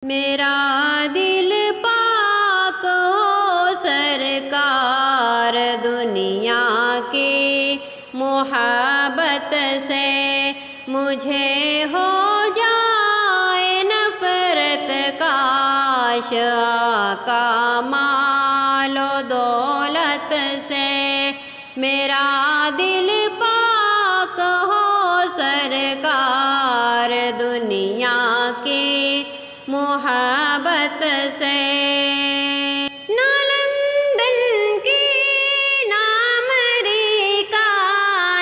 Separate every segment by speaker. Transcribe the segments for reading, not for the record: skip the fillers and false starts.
Speaker 1: میرا دل پاک ہو سرکار دنیا کی محبت سے، مجھے ہو جائے نفرت کاش آقا مال و دولت سے۔ میرا دل پاک ہو سرکار دنیا کی محبت سے۔ نہ لندن کی نہ امریکہ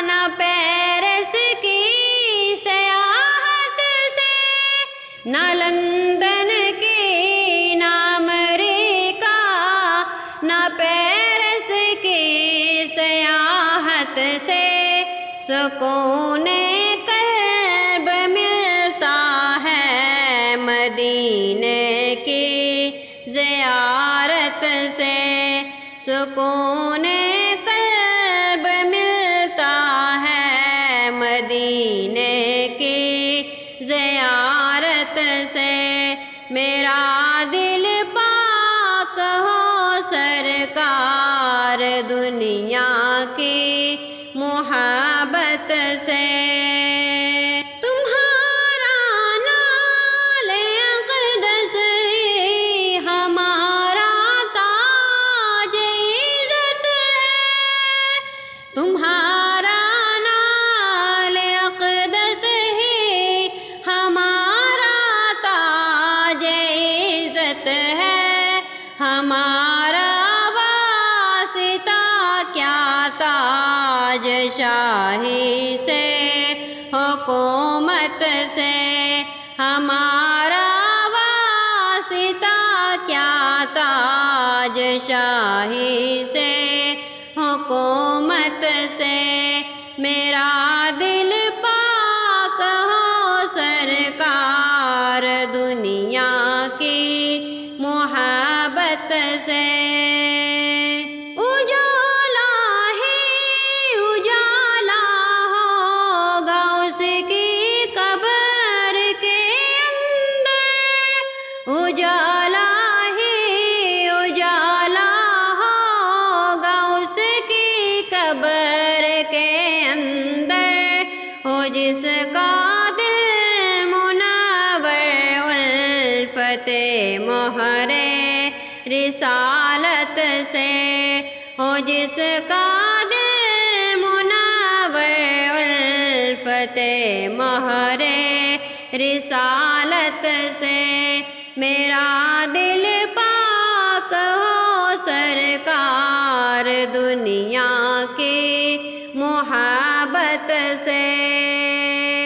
Speaker 1: نہ پیرس کی سیاحت سے، نہ لندن کی نہ امریکہ نہ پیرس کی سیاحت سے، سکون قلب ملتا ہے مدینے کی زیارت سے، سکون قلب ملتا ہے مدینے کی زیارت سے۔ میرا دل پاک ہو سرکار دنیا کی محبت سے۔ تمہارا نال اقدس ہی ہمارا تاج عزت ہے، تمہارا نال اقدس ہی ہمارا تاج عزت ہے، ہمارا واسطہ کیا تاج شاہی سے حکومت سے، ہمارا واسطہ کیا تاج شاہی سے حکومت سے۔ میرا دل پاک ہو سرکار دنیا کی محبت سے۔ اجالا ہی اجالا ہوگا اس کی قبر کے اندر، اجالا ہی اجالا ہوگا اس کی قبر کے اندر، ہو جس کا دل منور الفت مہر رسالت سے، ہو جس کا دل منور الفت مہر رسالت سے۔ میرا دل پاک ہو سرکار دنیا کی محبت سے۔